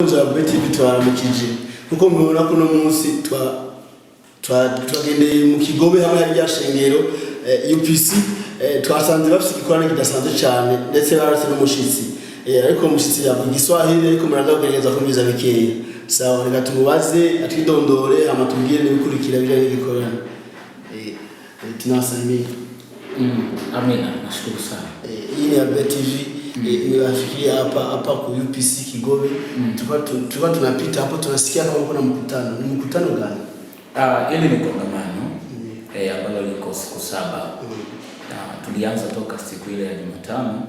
BTV twaramukije kuko mubona kuno munsi twagendeye mu Kigobe hamwe hari yashengero UPC twasanze bafite ikorana kidasanzwe cyane ndetse barase n'umushitsi ariko umushitsi yavuga Igiswahili ariko muragagereza kubiza bikeya sawa reka tumubaze atidondore amatubwire nibikurikira bijanye n'igikorana tunasalimia amina nashukuru sana hii ni BTV niwafikia hapa ku UPC Kigobe tulikuwa tunapita hapo tunasikia kama kuna mkutano. Ni mkutano gani? Hili ni kongamano ambalo liko siku 7. Tulianza toka siku ile ya Jumatano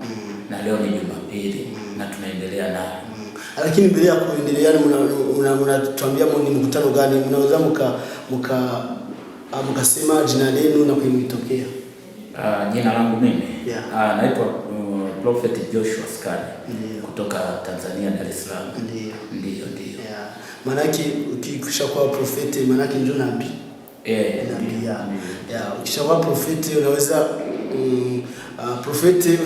na leo ni Jumapili na tunaendelea nayo. Lakini mbele ya kuendelea mnatuambia ni mkutano gani? Mnaweza mkasema jina lenu na kuimitokea? Jina langu mimi naitwa Prophet Joshua Skari kutoka Tanzania, Dar es Salaam. Ndio. Maana yake ukishakuwa prophet maana yake ndio nabii. Ukishakuwa prophet unaweza prophet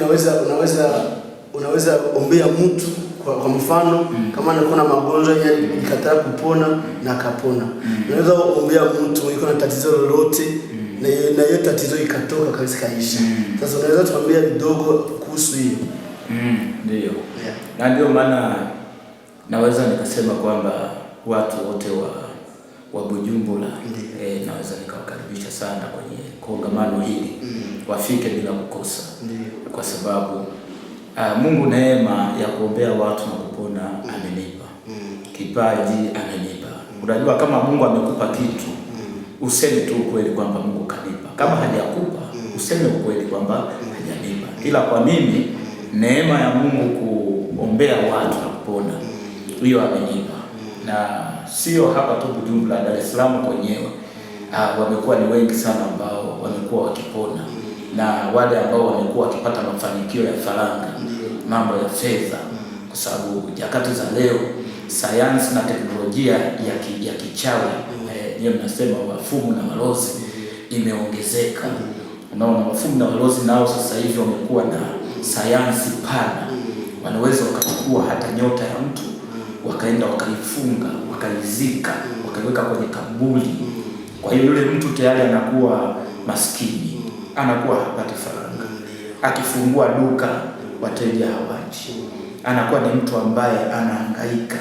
unaweza ombea mtu kwa mfano kama anakuwa na magonjwa ikataka kupona na akapona. Unaweza ombea mtu yuko na tatizo lolote na hiyo tatizo ikatoka kabisa kaisha. Sasa unaweza tuambia kidogo kuhusu hiyo? Ndio. Na ndio maana naweza nikasema kwamba watu wote wa Bujumbura naweza nikawakaribisha sana kwenye kongamano hili. Wafike bila kukosa. Kwa sababu Mungu neema ya kuombea watu na kupona amenipa. Kipaji amenipa. Unajua kama Mungu amekupa kitu, useme tu ukweli kwamba Mungu kanipa. Kama hajakupa, useme ukweli kwamba hajanipa. Ila kwa mimi neema ya Mungu kuombea watu na kupona hiyo amenipa. Na sio hapa tu Bujumbura, Dar es Salaam kwenyewe wamekuwa ni wengi sana ambao wamekuwa wakipona, na wale ambao wamekuwa wakipata mafanikio ya faranga, mambo ya fedha, kwa sababu nyakati za leo sayansi na teknolojia ya kichawi yeye mnasema wafumu na walozi imeongezeka. Unaona wafumu na walozi nao sasa hivi wamekuwa na sayansi pana, wanaweza wakachukua hata nyota ya mtu wakaenda wakaifunga, wakaizika, wakaiweka kwenye kaburi. Kwa hiyo yule mtu tayari anakuwa maskini, anakuwa hapati faranga. Akifungua duka wateja hawaji. Anakuwa ni mtu ambaye anahangaika,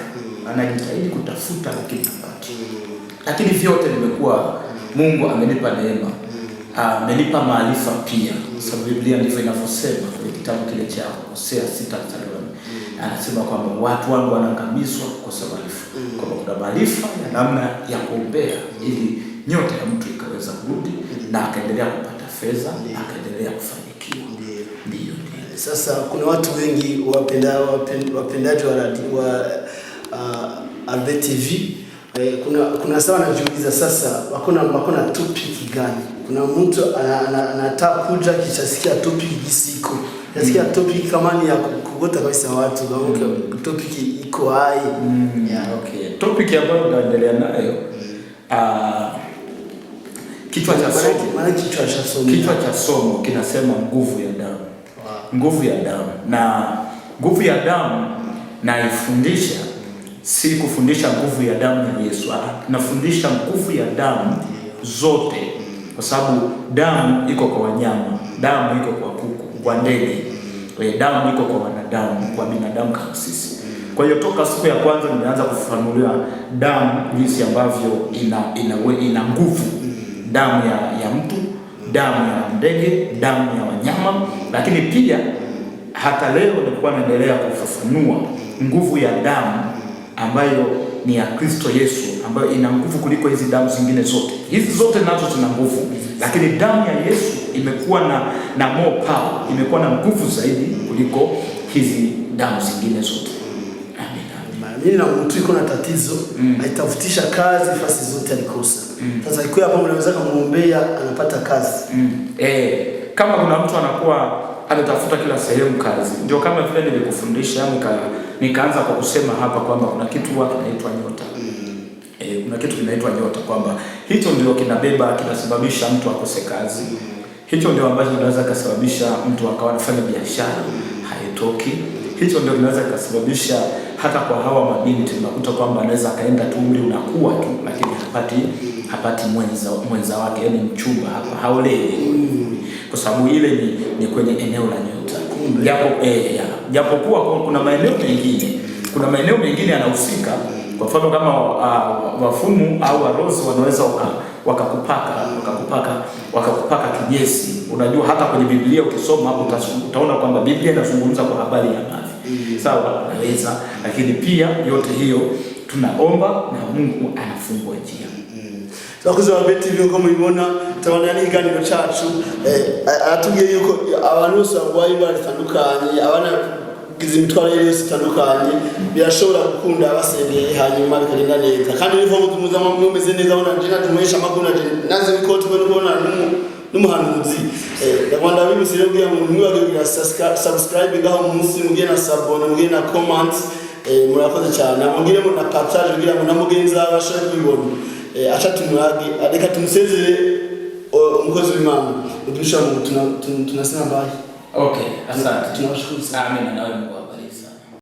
anajitahidi kutafuta lakini hapati. Lakini vyote nimekuwa Mungu amenipa neema, amenipa maarifa pia. Sababu Biblia ndivyo inavyosema kwenye kitabu kile cha Hosea 6:4. Anasema kwamba watu wangu wanaangamizwa kwa sababu maarifa. Kwa kuna maarifa ya namna ya kuombea ili nyota ya mtu ikaweza kurudi na akaendelea kupata fedha, akaendelea kufanikiwa. Ndio. Sasa kuna watu wengi wapendaji wa BTV. Kuna sawa najiuliza sasa wakona topic gani? Kuna mtu anataka kuja kishasikia topic gisiko. Nasikia topic kama ni ya kugota kabisa watu, topic iko hai. Okay. Topic ambayo tunaendelea nayo kichwa cha somo kinasema nguvu ya damu. Nguvu ya damu. Na nguvu ya damu naifundisha, si kufundisha nguvu ya damu ya Yesu. Nafundisha nguvu ya damu zote, kwa sababu damu iko kwa wanyama, damu iko kwa kuku, kwa ndege, damu iko kwa wanadamu, kwa binadamu kama sisi. Kwa hiyo toka siku ya kwanza nimeanza kufafanulia damu jinsi ambavyo ina nguvu. Damu ya mtu, damu ya ndege, damu ya wanyama, lakini pia hata leo nilikuwa naendelea kufafanua nguvu ya damu ambayo ni ya Kristo Yesu, ambayo ina nguvu kuliko hizi damu zingine zote. Hizi zote nazo zina nguvu, lakini damu ya Yesu imekuwa na more power, imekuwa na nguvu zaidi kuliko hizi damu zingine zote. Mimi na mtu iko na tatizo, aitafutisha kazi fasi zote alikosa. Sasa iko hapo mnaweza kumuombea anapata kazi. Kama kuna mtu anakuwa anatafuta kila sehemu kazi, ndio kama vile nilikufundisha nikaanza kwa kusema hapa kwamba kuna kitu kinaitwa nyota. Kuna kitu kinaitwa nyota, kwamba hicho ndio kinasababisha mtu akose kazi. Hicho ndio ambacho kinaweza kusababisha mtu akawa anafanya biashara haitoki. Hicho ndio kinaweza kusababisha hata kwa hawa mabinti unakuta kwamba anaweza akaenda tu, umri unakuwa tu, lakini hapati mwenza wake, yani mchumba hapa haolewi, kwa sababu ile ni kwenye eneo la nyota. Japokuwa kuna maeneo mengine yanahusika. Kwa mfano kama wafumu au warozi wanaweza wakakupaka kijesi. Unajua hata kwenye Biblia ukisoma hapo utaona kwamba Biblia inazungumza kwa habari ya mavi. Sawa, naweza, lakini pia yote hiyo tunaomba na Mungu anafungua njia. Twakoze wa BTV uko mubibona tabana ikiganiro cacu atubwiye yuko abantu bose barwaye indwara zitandukanye, abana gize imitwaro yose itandukanye birashobora gukunda abasengeye hanyuma bikagenda neza, kandi nivo muza mumeze neza bona jina tumesha amakuru naze biko tubone kubona n'umuhanuzi ndabanda bibusire kugira ngo mwibagira subscribe ngaho munsi mugiye na sabone mugiye na comment murakoze cyane, amugire mu na partage kugira ngo namugenza abashaka kubibona. Acha tumwage adeka tumusezere umukozi w'Imana udusha mu tunasema bayi. Okay, asante. Tunashukuru. Amen.